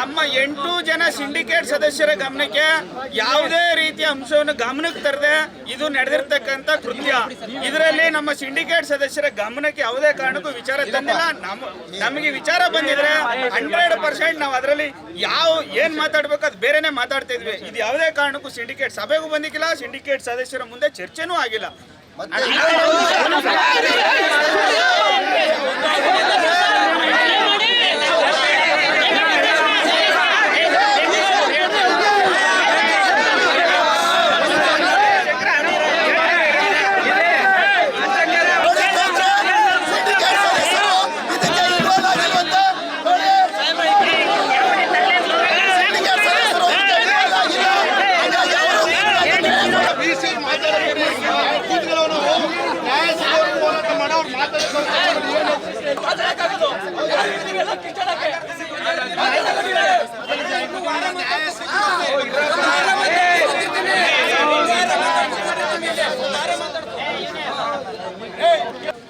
ನಮ್ಮ 8 ಜನ ಸಿಂಡಿಕೇಟ್ ಸದಸ್ಯರ ಗಮನಕ್ಕೆ ಯಾವುದೇ ರೀತಿಯ ಅಂಶವನ್ನು ಗಮನಕ್ಕೆ ತರದೆ ಇದು ನಡೆದಿರ್ತಕ್ಕಂಥ ಕೃತ್ಯ. ಇದರಲ್ಲಿ ನಮ್ಮ ಸಿಂಡಿಕೇಟ್ ಸದಸ್ಯರ ಗಮನಕ್ಕೆ ಯಾವುದೇ ಕಾರಣಕ್ಕೂ ವಿಚಾರ ತಂದಿಲ್ಲ. ನಮಗೆ ವಿಚಾರ ಬಂದಿದ್ರೆ 100% ನಾವು ಅದರಲ್ಲಿ ಏನ್ ಮಾತಾಡ್ಬೇಕು ಅದು ಬೇರೆನೆ ಮಾತಾಡ್ತಾ ಇದ್ವಿ. ಇದು ಯಾವುದೇ ಕಾರಣಕ್ಕೂ ಸಿಂಡಿಕೇಟ್ ಸಭೆಗೂ ಬಂದಿಲ್ಲ, ಸಿಂಡಿಕೇಟ್ ಸದಸ್ಯರ ಮುಂದೆ ಚರ್ಚೆನೂ ಆಗಿಲ್ಲ.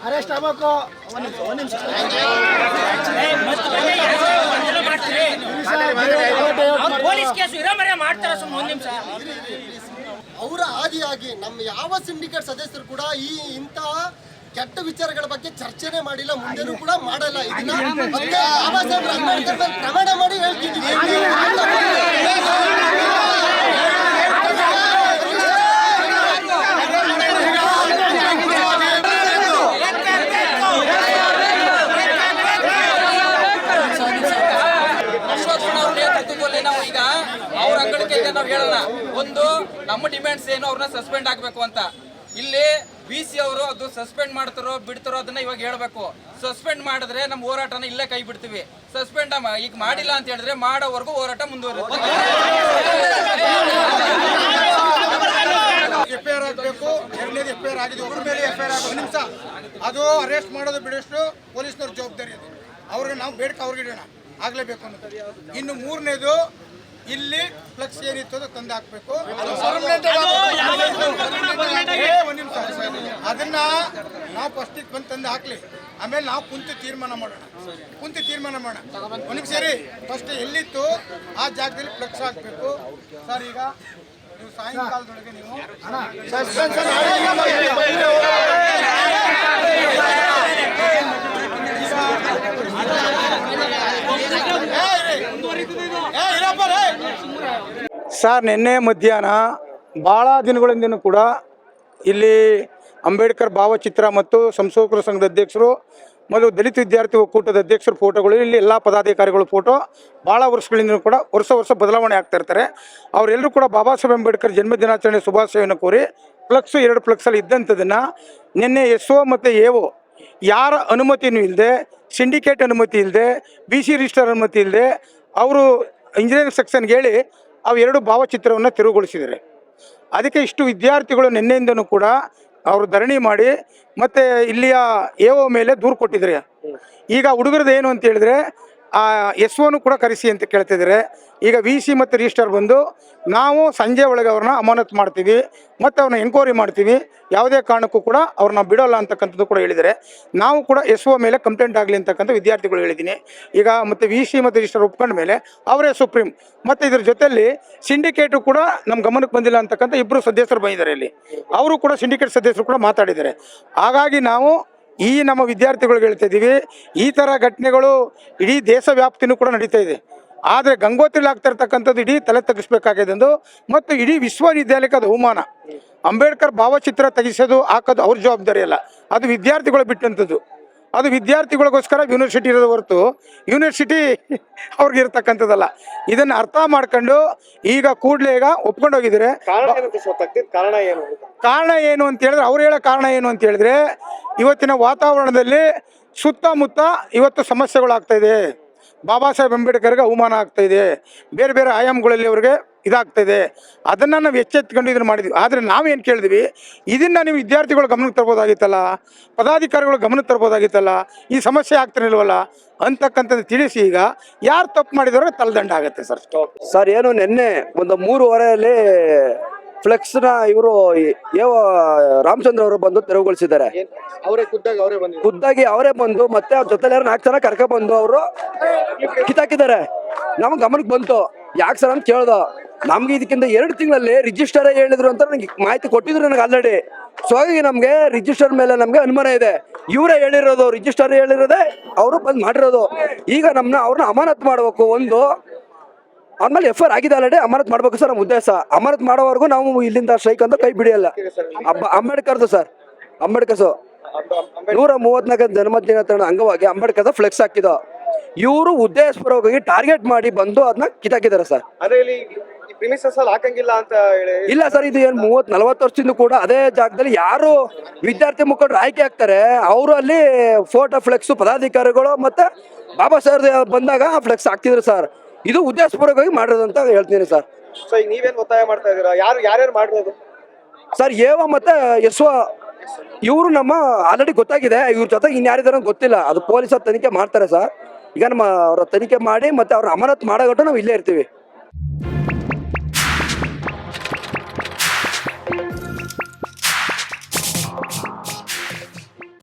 ಅರೆಸ್ಟ್ ಆಗಬೇಕು. ಒಂದು ನಿಮಿಷ ಪೊಲೀಸ್ ಕೇಸು ಇರಮರೆ ಮಾಡ್ತಾರ. ಒಂದು ನಿಮಿಷ ಅವರ ಆದಿಯಾಗಿ ನಮ್ಮ ಯಾವ ಸಿಂಡಿಕೇಟ್ ಸದಸ್ಯರು ಕೂಡ ಇಂತಹ ಕೆಟ್ಟ ವಿಚಾರಗಳ ಬಗ್ಗೆ ಚರ್ಚೆನೆ ಮಾಡಿಲ್ಲ, ಮುಂದೆನೂ ಕೂಡ ಮಾಡಲ್ಲ. ಇದನ್ನ ಮತ್ತೆ ಬಾಬಾ ಸಾಹೇಬ್ ಅಂಬೇಡ್ಕರ್ ಮೇಲೆ ಪ್ರಮಾಣ ಮಾಡಿ ಹೇಳ್ತಿದ್ದೀವಿ. ನಾವು ಈಗ ಅವ್ರ ಅಂಗಡಿಕೆ ನಾವು ಹೇಳೋಣ. ಒಂದು ನಮ್ಮ ಡಿಮ್ಯಾಂಡ್ಸ್ ಏನು, ಅವ್ರನ್ನ ಸಸ್ಪೆಂಡ್ ಆಗ್ಬೇಕು ಅಂತ. ಇಲ್ಲಿ BC ಅವರು ಅದು ಸಸ್ಪೆಂಡ್ ಮಾಡ್ತಾರೋ ಬಿಡ್ತಾರೋ ಅದನ್ನ ಇವಾಗ ಹೇಳ್ಬೇಕು. ಸಸ್ಪೆಂಡ್ ಮಾಡಿದ್ರೆ ನಮ್ಮ ಹೋರಾಟನ ಇಲ್ಲೇ ಕೈ ಬಿಡ್ತೀವಿ. ಸಸ್ಪೆಂಡ್ ಈಗ ಮಾಡಿಲ್ಲ ಅಂತ ಹೇಳಿದ್ರೆ ಮಾಡೋವರೆಗೂ ಹೋರಾಟ ಮುಂದುವರಿಯುತ್ತೆ. FIR ಆಗಬೇಕು. ಎರಡನೇದು FIR ಆಗಿದೆ, ಒಬ್ಬರ ಮೇಲೆ FIR ಆಗಬೇಕು. ನಿಮಿಷ ಅದು ಅರೆಸ್ಟ್ ಮಾಡೋದು ಬಿಡೋಷ್ಟು ಪೊಲೀಸ್ನವ್ರ ಜವಾಬ್ದಾರಿ ಅದು. ಅವ್ರಿಗೆ ನಾವು ಬೇಡಿಕೆ ಅವ್ರಿಗೆ ಇಡೋಣ, ಆಗಲೇಬೇಕು ಅನ್ನೋದು. ಇನ್ನು ಮೂರನೇದು ಇಲ್ಲಿ ಫ್ಲೆಕ್ಸ್ ಏನಿತ್ತು ಅದು ತಂದು ಹಾಕ್ಬೇಕು. ಅದನ್ನ ನಾವು ಫಸ್ಟಿಗೆ ಬಂದು ತಂದು ಹಾಕ್ಲಿ, ಆಮೇಲೆ ನಾವು ಕುಂತು ತೀರ್ಮಾನ ಮಾಡೋಣ. ಒಂದು ಸೇರಿ ಫಸ್ಟ್ ಎಲ್ಲಿತ್ತು ಆ ಜಾಗದಲ್ಲಿ ಫ್ಲೆಕ್ಸ್ ಹಾಕ್ಬೇಕು. ಸರ್ ಈಗ ನೀವು ಸಾಯಂಕಾಲದೊಳಗೆ ನೀವು ಸರ್, ನಿನ್ನೆ ಮಧ್ಯಾಹ್ನ ಭಾಳ ದಿನಗಳಿಂದನೂ ಕೂಡ ಇಲ್ಲಿ ಅಂಬೇಡ್ಕರ್ ಭಾವಚಿತ್ರ ಮತ್ತು ಸಂಶೋಧಕರ ಸಂಘದ ಅಧ್ಯಕ್ಷರು ಮತ್ತು ದಲಿತ ವಿದ್ಯಾರ್ಥಿ ಒಕ್ಕೂಟದ ಅಧ್ಯಕ್ಷರ ಫೋಟೋಗಳು, ಇಲ್ಲಿ ಎಲ್ಲ ಪದಾಧಿಕಾರಿಗಳ ಫೋಟೋ ಭಾಳ ವರ್ಷಗಳಿಂದ ಕೂಡ ವರ್ಷ ಬದಲಾವಣೆ ಆಗ್ತಾ ಇರ್ತಾರೆ. ಅವರೆಲ್ಲರೂ ಕೂಡ ಬಾಬಾ ಸಾಹೇಬ್ ಅಂಬೇಡ್ಕರ್ ಜನ್ಮ ದಿನಾಚರಣೆ ಶುಭಾಶಯವನ್ನು ಕೋರಿ ಫ್ಲೆಕ್ಸು 2 ಫ್ಲೆಕ್ಸಲ್ಲಿ ಇದ್ದಂಥದ್ದನ್ನು ನಿನ್ನೆ SO ಮತ್ತು AO ಯಾರ ಅನುಮತಿಯೂ ಇಲ್ಲದೆ, ಸಿಂಡಿಕೇಟ್ ಅನುಮತಿ ಇಲ್ಲದೆ, BC ರಿಜಿಸ್ಟರ್ ಅನುಮತಿ ಇಲ್ಲದೆ ಅವರು ಇಂಜಿನಿಯರಿಂಗ್ ಸೆಕ್ಷನ್ಗೆ ಹೇಳಿ ಅವು 2 ಭಾವಚಿತ್ರವನ್ನು ತೆರವುಗೊಳಿಸಿದ್ದಾರೆ. ಅದಕ್ಕೆ ಇಷ್ಟು ವಿದ್ಯಾರ್ಥಿಗಳು ನಿನ್ನೆಯಿಂದನೂ ಕೂಡ ಅವರು ಧರಣಿ ಮಾಡಿ ಮತ್ತು ಇಲ್ಲಿಯ AO ಮೇಲೆ ದೂರು ಕೊಟ್ಟಿದ್ದಾರೆ. ಈಗ ಹುಡುಗರದ್ದು ಏನು ಅಂತ ಹೇಳಿದ್ರೆ SOನು ಕೂಡ ಕರೆಸಿ ಅಂತ ಕೇಳ್ತಿದ್ದಾರೆ. ಈಗ VC ಮತ್ತು ರಿಜಿಸ್ಟರ್ ಬಂದು ನಾವು ಸಂಜೆ ಒಳಗೆ ಅವ್ರನ್ನ ಅಮಾನತು ಮಾಡ್ತೀವಿ ಮತ್ತು ಅವ್ರನ್ನ ಎಂಕ್ವೈರಿ ಮಾಡ್ತೀವಿ, ಯಾವುದೇ ಕಾರಣಕ್ಕೂ ಕೂಡ ಅವ್ರನ್ನ ಬಿಡೋಲ್ಲ ಅಂತಕ್ಕಂಥದ್ದು ಕೂಡ ಹೇಳಿದ್ದಾರೆ. ನಾವು ಕೂಡ SO ಮೇಲೆ ಕಂಪ್ಲೇಂಟ್ ಆಗಲಿ ಅಂತಕ್ಕಂಥ ವಿದ್ಯಾರ್ಥಿಗಳು ಹೇಳಿದ್ದೀನಿ. ಈಗ ಮತ್ತು VC ಮತ್ತು ರಿಜಿಸ್ಟರ್ ಒಪ್ಕೊಂಡ ಮೇಲೆ ಅವರೇ ಸುಪ್ರೀಂ. ಮತ್ತು ಇದ್ರ ಜೊತೆಯಲ್ಲಿ ಸಿಂಡಿಕೇಟು ಕೂಡ ನಮ್ಮ ಗಮನಕ್ಕೆ ಬಂದಿಲ್ಲ ಅಂತಕ್ಕಂಥ 2 ಸದಸ್ಯರು ಬಂದಿದ್ದಾರೆ. ಇಲ್ಲಿ ಅವರು ಕೂಡ ಸಿಂಡಿಕೇಟ್ ಸದಸ್ಯರು ಕೂಡ ಮಾತಾಡಿದ್ದಾರೆ. ಹಾಗಾಗಿ ನಾವು ಈ ನಮ್ಮ ವಿದ್ಯಾರ್ಥಿಗಳಿಗೆ ಹೇಳ್ತಾ ಇದ್ದೀವಿ, ಈ ಥರ ಘಟನೆಗಳು ಇಡೀ ದೇಶ ವ್ಯಾಪ್ತಿನೂ ಕೂಡ ನಡೀತಾ ಇದೆ. ಆದರೆ ಗಂಗೋತ್ರಿಲಿ ಆಗ್ತಿರ್ತಕ್ಕಂಥದ್ದು ಇಡೀ ತಲೆ ತಗ್ಗಿಸ್ಬೇಕಾಗಿದೆ. ಮತ್ತು ಇಡೀ ವಿಶ್ವವಿದ್ಯಾಲಯಕ್ಕೆ ಅದು ಅವಮಾನ. ಅಂಬೇಡ್ಕರ್ ಭಾವಚಿತ್ರ ತೆಗೆಸೋದು ಹಾಕೋದು ಅವ್ರ ಜವಾಬ್ದಾರಿ ಅಲ್ಲ, ಅದು ವಿದ್ಯಾರ್ಥಿಗಳು ಬಿಟ್ಟಂಥದ್ದು. ಅದು ವಿದ್ಯಾರ್ಥಿಗಳಿಗೋಸ್ಕರ ಯೂನಿವರ್ಸಿಟಿ ಇರೋದು ಹೊರತು ಯೂನಿವರ್ಸಿಟಿ ಅವ್ರಿಗೆ ಇರ್ತಕ್ಕಂಥದ್ದಲ್ಲ. ಇದನ್ನು ಅರ್ಥ ಮಾಡ್ಕೊಂಡು ಈಗ ಕೂಡಲೇ ಈಗ ಒಪ್ಕೊಂಡು ಹೋಗಿದ್ದಾರೆ. ಕಾರಣ ಏನು ಅಂತ ಹೇಳಿದ್ರೆ, ಅವ್ರು ಹೇಳೋ ಕಾರಣ ಏನು ಅಂತ ಹೇಳಿದ್ರೆ, ಇವತ್ತಿನ ವಾತಾವರಣದಲ್ಲಿ ಸುತ್ತಮುತ್ತ ಇವತ್ತು ಸಮಸ್ಯೆಗಳಾಗ್ತಾ ಇದೆ. ಬಾಬಾ ಸಾಹೇಬ್ ಅಂಬೇಡ್ಕರ್ಗೆ ಅವಮಾನ ಆಗ್ತಾ ಇದೆ, ಬೇರೆ ಬೇರೆ ಆಯಾಮಗಳಲ್ಲಿ ಅವ್ರಿಗೆ ಇದಾಗ್ತಾಯಿದೆ. ಅದನ್ನು ನಾವು ಎಚ್ಚೆತ್ಕೊಂಡು ಇದನ್ನು ಮಾಡಿದ್ವಿ. ಆದರೆ ನಾವೇನು ಕೇಳಿದ್ವಿ, ಇದನ್ನು ನೀವು ವಿದ್ಯಾರ್ಥಿಗಳು ಗಮನಕ್ಕೆ ತರ್ಬೋದಾಗಿತ್ತಲ್ಲ, ಪದಾಧಿಕಾರಿಗಳು ಗಮನಕ್ಕೆ ತರ್ಬೋದಾಗಿತ್ತಲ್ಲ, ಈ ಸಮಸ್ಯೆ ಆಗ್ತಿರಲಿಲ್ವಲ್ಲ ಅಂತಕ್ಕಂಥದ್ದು ತಿಳಿಸಿ ಈಗ ಯಾರು ತಪ್ಪು ಮಾಡಿದವ್ರಿಗೆ ತಲೆದಂಡ ಆಗುತ್ತೆ. ಸರ್ ಏನು ನಿನ್ನೆ ಒಂದು 3:30 ಫ್ಲೆಕ್ಸ್ನ ಇವರು ರಾಮಚಂದ್ರ ಅವರು ಬಂದು ತೆರವುಗೊಳಿಸಿದ್ದಾರೆ. ಖುದ್ದಾಗಿ ಅವರೇ ಬಂದು ಮತ್ತೆ ಅವ್ರ ಜೊತೆ 4 ಜನ ಕರ್ಕ ಬಂದು ಅವರು ಕಿತ್ತಾಕಿದ್ದಾರೆ. ನಮ್ಗೆ ಗಮನಕ್ಕೆ ಬಂತು, ಯಾಕೆ ಸರ್ ಅಂತ ಕೇಳ್ದ. ನಮ್ಗೆ ಇದಕ್ಕಿಂತ 2 ತಿಂಗಳಲ್ಲಿ ರಿಜಿಸ್ಟರ್ ಹೇಳಿದ್ರು ಅಂತ ನನಗೆ ಮಾಹಿತಿ ಕೊಟ್ಟಿದ್ರು ನನಗೆ ಆಲ್ರೆಡಿ. ಸೊ ಹಾಗಾಗಿ ನಮ್ಗೆ ರಿಜಿಸ್ಟರ್ ಮೇಲೆ ನಮ್ಗೆ ಅನುಮಾನ ಇದೆ. ಇವರೇ ಹೇಳಿರೋದು, ರಿಜಿಸ್ಟರ್ ಹೇಳಿರೋದೇ ಅವರು ಬಂದ್ ಮಾಡಿರೋದು. ಈಗ ಅವ್ರನ್ನ ಅಮಾನತ್ ಮಾಡ್ಬೇಕು. ಒಂದು ಆಮೇಲೆ FIR ಆಗಿದೆ ಆಲ್ರೆಡಿ, ಅಮಾನತ್ ಮಾಡ್ಬೇಕು ಸರ್ ನಮ್ಮ ಉದ್ದೇಶ. ಅಮಾನತ್ ಮಾಡೋವರೆಗೂ ನಾವು ಇಲ್ಲಿಂದ ಸ್ಟ್ರೈಕ್ ಅಂತ ಕೈ ಬಿಡಿಯಲ್ಲ. ಅಂಬೇಡ್ಕರ್ದು ಸರ್, ಅಂಬೇಡ್ಕರ್ಸು 134 ಜನ್ಮದಿನಾಚರಣೆ ಅಂಗವಾಗಿ ಅಂಬೇಡ್ಕರ್ದ ಫ್ಲೆಕ್ಸ್ ಹಾಕಿದ. ಇವರು ಉದ್ದೇಶಪೂರ್ವಕವಾಗಿ ಟಾರ್ಗೆಟ್ ಮಾಡಿ ಬಂದು ಅದನ್ನ ಕಿತ್ತಾಕಿದ್ದಾರೆ ಸರ್. ಇಲ್ಲ ಸರ್, ಇದು ಏನು 30-40 ವರ್ಷದಿಂದ ಕೂಡ ಅದೇ ಜಾಗದಲ್ಲಿ ಯಾರು ವಿದ್ಯಾರ್ಥಿ ಮುಖಂಡರು ಆಯ್ಕೆ ಆಗ್ತಾರೆ ಅವರು ಅಲ್ಲಿ ಫೋಟೋ ಫ್ಲೆಕ್ಸ್ ಪದಾಧಿಕಾರಿಗಳು ಮತ್ತೆ ಬಾಬಾ ಸಾಹೇಬ್ ಬಂದಾಗ ಫ್ಲೆಕ್ಸ್ ಹಾಕ್ತಿದ್ರು ಸರ್. ಇದು ಉದ್ದೇಶಪೂರ್ವಕವಾಗಿ ಮಾಡಿರೋದು ಅಂತ ಹೇಳ್ತೀನಿ ಸರ್. ನೀವೇನ್ ಒತ್ತಾಯ ಮಾಡ್ತಾ ಇದೀರಾ? ಯಾರ್ಯಾರು ಮಾಡಿರೋದು ಸರ್? ಮತ್ತೆ ಇವರು ನಮ್ಮ ಆಲ್ರೆಡಿ ಗೊತ್ತಾಗಿದೆ. ಇವ್ರ ಜೊತೆಗೆ ಇನ್ಯಾರಿದಾರ ಗೊತ್ತಿಲ್ಲ, ಅದು ಪೊಲೀಸರು ತನಿಖೆ ಮಾಡ್ತಾರೆ ಸರ್. ಈಗ ಅವರ ತನಿಖೆ ಮಾಡಿ ಮತ್ತೆ ಅವ್ರ ಅಮಾನತ್ ಮಾಡೋಗಟ್ಟು ನಾವು ಇಲ್ಲೇ ಇರ್ತೀವಿ.